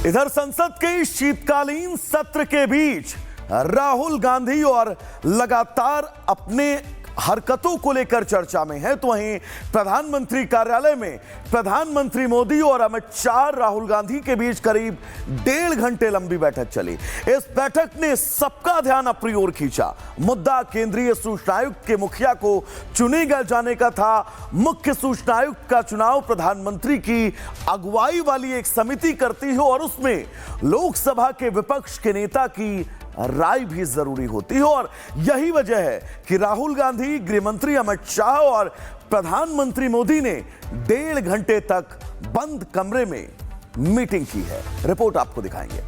इधर संसद के शीतकालीन सत्र के बीच राहुल गांधी और लगातार अपने हरकतों को लेकर चर्चा में है, तो वहीं प्रधानमंत्री कार्यालय में प्रधानमंत्री मोदी और अमित शाह राहुल गांधी के बीच करीब 1.5 घंटे लंबी बैठक चली। इस बैठक ने सबका ध्यान अपनी ओर खींचा। मुद्दा केंद्रीय सूचना आयुक्त के मुखिया को चुने गए जाने का था। मुख्य सूचना आयुक्त का चुनाव प्रधानमंत्री की अगुवाई वाली एक समिति करती है और उसमें लोकसभा के विपक्ष के नेता की राय भी जरूरी होती है, और यही वजह है कि राहुल गांधी, गृह मंत्री अमित शाह और प्रधानमंत्री मोदी ने 1.5 घंटे तक बंद कमरे में मीटिंग की है। रिपोर्ट आपको दिखाएंगे।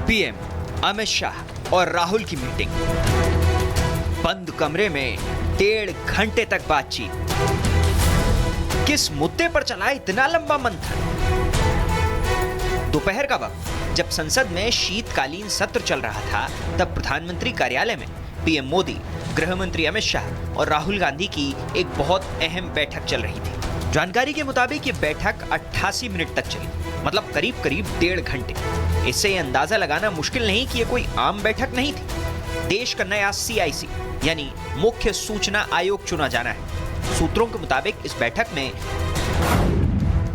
पीएम अमित शाह और राहुल की मीटिंग, बंद कमरे में 1.5 घंटे तक बातचीत। किस मुद्दे पर चला इतना लंबा मंथन? दोपहर का वक्त जब संसद में शीतकालीन सत्र चल रहा था, तब प्रधानमंत्री कार्यालय में पीएम मोदी, गृह मंत्री अमित शाह और राहुल गांधी की एक बहुत अहम बैठक चल रही थी। जानकारी के मुताबिक ये बैठक 88 मिनट तक चली, मतलब करीब 1.5 घंटे। इससे यह अंदाजा लगाना मुश्किल नहीं कि यह कोई आम बैठक नहीं थी। देश का नया CIC यानी मुख्य सूचना आयोग चुना जाना है। सूत्रों के मुताबिक इस बैठक में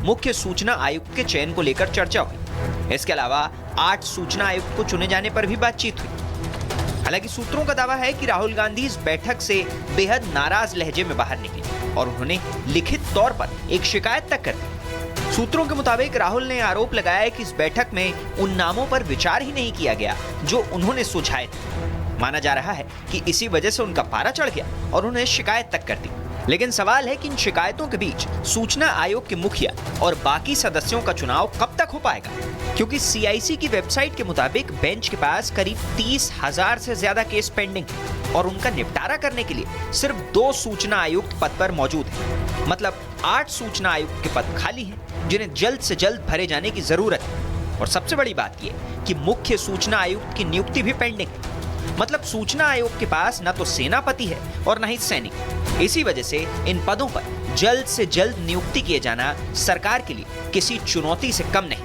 मुख्य सूचना आयुक्त के चयन को लेकर चर्चा हुई। इसके अलावा 8 सूचना आयुक्त को चुने जाने पर भी बातचीत हुई। हालांकि सूत्रों का दावा है कि राहुल गांधी इस बैठक से बेहद नाराज लहजे में बाहर निकले और उन्होंने लिखित तौर पर एक शिकायत तक कर दी। सूत्रों के मुताबिक राहुल ने आरोप लगाया कि इस बैठक में उन नामों पर विचार ही नहीं किया गया जो उन्होंने सुझाए थे। माना जा रहा है कि इसी वजह से उनका पारा चढ़ गया और उन्हें शिकायत तक कर दी। लेकिन सवाल है कि इन शिकायतों के बीच सूचना आयोग के मुखिया और बाकी सदस्यों का चुनाव कब तक हो पाएगा, क्योंकि CIC की वेबसाइट के मुताबिक बेंच के पास करीब 30,000 से ज्यादा केस पेंडिंग है और उनका निपटारा करने के लिए सिर्फ 2 सूचना आयुक्त पद पर मौजूद हैं। मतलब 8 सूचना आयुक्त के पद खाली हैं, जिन्हें जल्द से जल्द भरे जाने की जरूरत है। और सबसे बड़ी बात यह कि मुख्य सूचना आयुक्त की नियुक्ति भी पेंडिंग है। मतलब सूचना आयोग के पास न तो सेनापति है और न ही सैनिक। इसी वजह से इन पदों पर जल्द से जल्द नियुक्ति किए जाना सरकार के लिए किसी चुनौती से कम नहीं।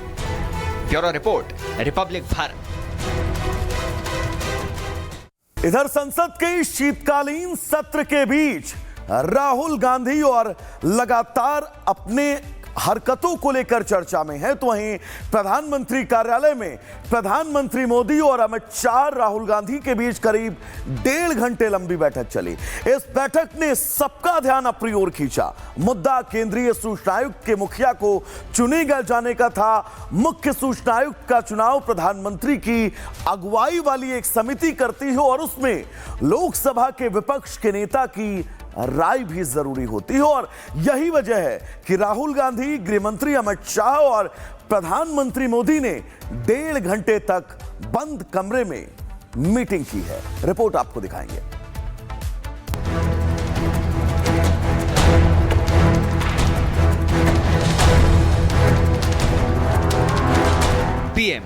Bureau report, Republic Bharat. इधर संसद के शीतकालीन सत्र के बीच राहुल गांधी और लगातार अपने हरकतों को लेकर चर्चा में है, तो वहीं प्रधानमंत्री कार्यालय में प्रधानमंत्री मोदी और अमित शाह राहुल गांधी के बीच करीब 1.5 घंटे लंबी बैठक चली। इस बैठक ने सबका ध्यान अपनी ओर खींचा। मुद्दा केंद्रीय सूचना आयुक्त के मुखिया को चुने गए जाने का था। मुख्य सूचना आयुक्त का चुनाव प्रधानमंत्री की अगुवाई वाली एक समिति करती है और उसमें लोकसभा के विपक्ष के नेता की राय भी जरूरी होती है, और यही वजह है कि राहुल गांधी, गृह मंत्री अमित शाह और प्रधानमंत्री मोदी ने 1.5 घंटे तक बंद कमरे में मीटिंग की है। रिपोर्ट आपको दिखाएंगे। पीएम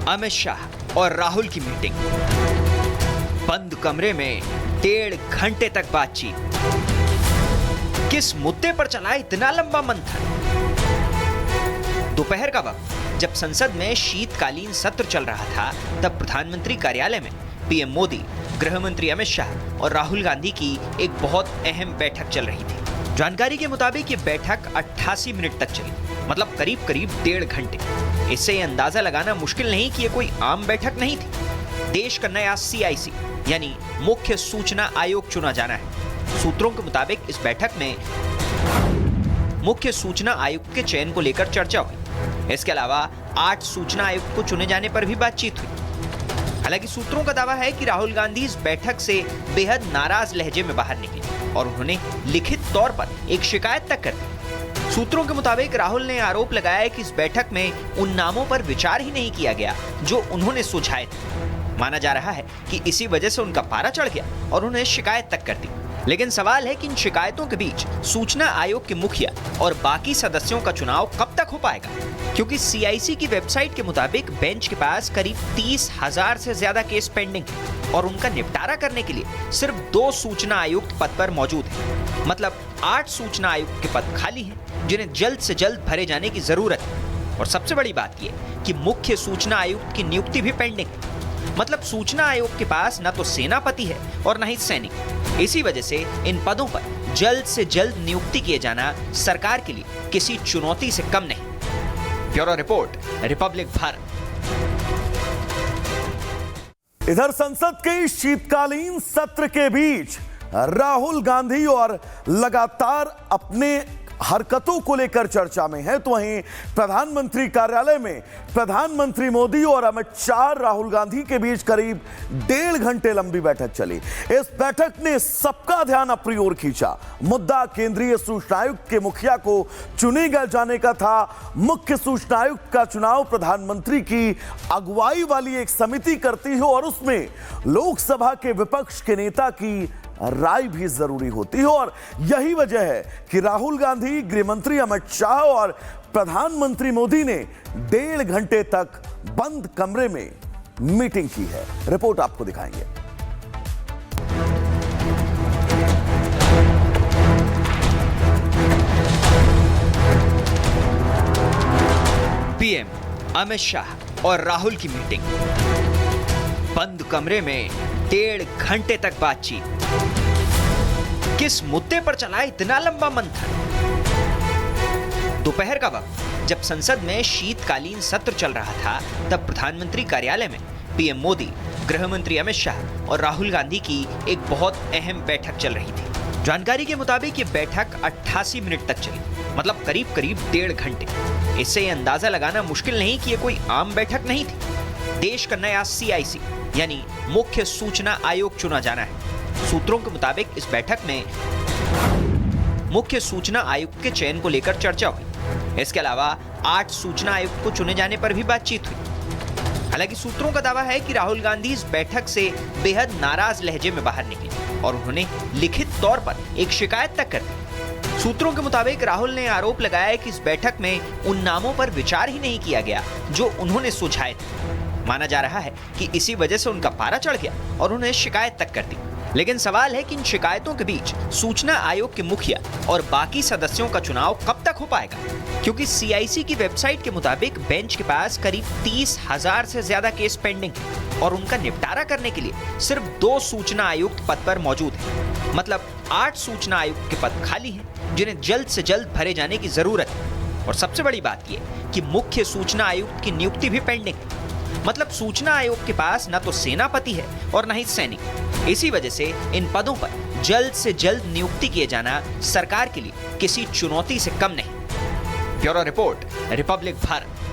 अमित शाह और राहुल की मीटिंग, बंद कमरे में 1.5 घंटे तक बातचीत। किस मुद्दे पर चला इतना लंबा मंथन? दोपहर का वक्त जब संसद में शीतकालीन सत्र चल रहा था, तब प्रधानमंत्री कार्यालय में पीएम मोदी, गृह मंत्री अमित शाह और राहुल गांधी की एक बहुत अहम बैठक चल रही थी। जानकारी के मुताबिक ये बैठक 88 मिनट तक चली, मतलब करीब 1.5 घंटे। इससे यह अंदाजा लगाना मुश्किल नहीं कि यह कोई आम बैठक नहीं थी। देश का नया CIC यानी मुख्य सूचना आयोग चुना जाना है। सूत्रों के मुताबिक इस बैठक में मुख्य सूचना आयुक्त के चयन को लेकर चर्चा हुई। इसके अलावा 8 सूचना आयुक्त को चुने जाने पर भी बातचीत हुई। हालांकि सूत्रों का दावा है कि राहुल गांधी इस बैठक से बेहद नाराज लहजे में बाहर निकले और उन्होंने लिखित तौर पर एक शिकायत तक कर दी। सूत्रों के मुताबिक राहुल ने आरोप लगाया कि इस बैठक में उन नामों पर विचार ही नहीं किया गया जो उन्होंने सुझाए थे। माना जा रहा है कि इसी वजह से उनका पारा चढ़ गया और उन्हें शिकायत तक कर दी। लेकिन सवाल है कि इन शिकायतों के बीच सूचना आयोग के मुखिया और बाकी सदस्यों का चुनाव कब तक हो पाएगा, क्योंकि CIC की वेबसाइट के मुताबिक बेंच के पास करीब 30,000 से ज्यादा केस पेंडिंग है और उनका निपटारा करने के लिए सिर्फ 2 सूचना आयुक्त पद पर मौजूद हैं। मतलब 8 सूचना आयुक्त के पद खाली हैं जिन्हें जल्द से जल्द भरे जाने की जरूरत है। और सबसे बड़ी बात यह कि मुख्य सूचना आयुक्त की नियुक्ति भी पेंडिंग है। मतलब सूचना आयोग के पास न तो सेनापति है और न ही सैनिक। इसी वजह से इन पदों पर जल्द से जल्द नियुक्ति किए जाना सरकार के लिए किसी चुनौती से कम नहीं। Bureau report, Republic Bharat. इधर संसद के शीतकालीन सत्र के बीच राहुल गांधी और लगातार अपने हरकतों को लेकर चर्चा में है, तो वहीं प्रधानमंत्री कार्यालय में प्रधानमंत्री मोदी और अमित शाह राहुल गांधी के बीच करीब 1.5 घंटे लंबी बैठक चली। इस बैठक ने सबका ध्यान अपनी ओर खींचा। मुद्दा केंद्रीय सूचना आयुक्त के मुखिया को चुने गए जाने का था। मुख्य सूचना आयुक्त का चुनाव प्रधानमंत्री की अगुवाई वाली एक समिति करती है और उसमें लोकसभा के विपक्ष के नेता की राय भी जरूरी होती है। और यही वजह है कि राहुल गांधी, गृह मंत्री अमित शाह और प्रधानमंत्री मोदी ने 1.5 घंटे तक बंद कमरे में मीटिंग की है। रिपोर्ट आपको दिखाएंगे। पीएम, अमित शाह और राहुल की मीटिंग, बंद कमरे में 1.5 घंटे तक बातचीत। किस मुद्दे पर चला इतना लंबा मंथन? दोपहर का वक्त जब संसद में शीतकालीन सत्र चल रहा था, तब प्रधानमंत्री कार्यालय में पीएम मोदी, गृह मंत्री अमित शाह और राहुल गांधी की एक बहुत अहम बैठक चल रही थी। जानकारी के मुताबिक ये बैठक 88 मिनट तक चली, मतलब करीब 1.5 घंटे। इससे ये अंदाजा लगाना मुश्किल नहीं कि ये कोई आम बैठक नहीं थी। देश का नया CIC यानी मुख्य सूचना आयोग चुना जाना है। सूत्रों के मुताबिक इस बैठक में मुख्य सूचना आयुक्त के चयन को लेकर चर्चा हुई। इसके अलावा 8 सूचना आयुक्त को चुने जाने पर भी बातचीत हुई। हालांकि सूत्रों का दावा है कि राहुल गांधी इस बैठक से बेहद नाराज लहजे में बाहर निकले और उन्होंने लिखित तौर पर एक शिकायत तक कर दी। सूत्रों के मुताबिक राहुल ने आरोप लगाया कि इस बैठक में उन नामों पर विचार ही नहीं किया गया जो उन्होंने सुझाए थे। माना जा रहा है कि इसी वजह से उनका पारा चढ़ गया और उन्हें शिकायत तक कर दी। लेकिन सवाल है कि इन शिकायतों के बीच सूचना आयोग के मुखिया और बाकी सदस्यों का चुनाव कब तक हो पाएगा? क्योंकि CIC की वेबसाइट के मुताबिक बेंच के पास करीब 30,000 से ज्यादा केस पेंडिंग है और उनका निपटारा करने के लिए सिर्फ 2 सूचना आयुक्त पद पर मौजूद हैं। मतलब 8 सूचना आयुक्त के पद खाली हैं जिन्हें जल्द से जल्द भरे जाने की जरूरत है। और सबसे बड़ी बात यह कि मुख्य सूचना आयुक्त की नियुक्ति भी पेंडिंग है। मतलब सूचना आयोग के पास न तो सेनापति है और न ही सैनिक। इसी वजह से इन पदों पर जल्द से जल्द नियुक्ति किए जाना सरकार के लिए किसी चुनौती से कम नहीं। Bureau report, Republic Bharat.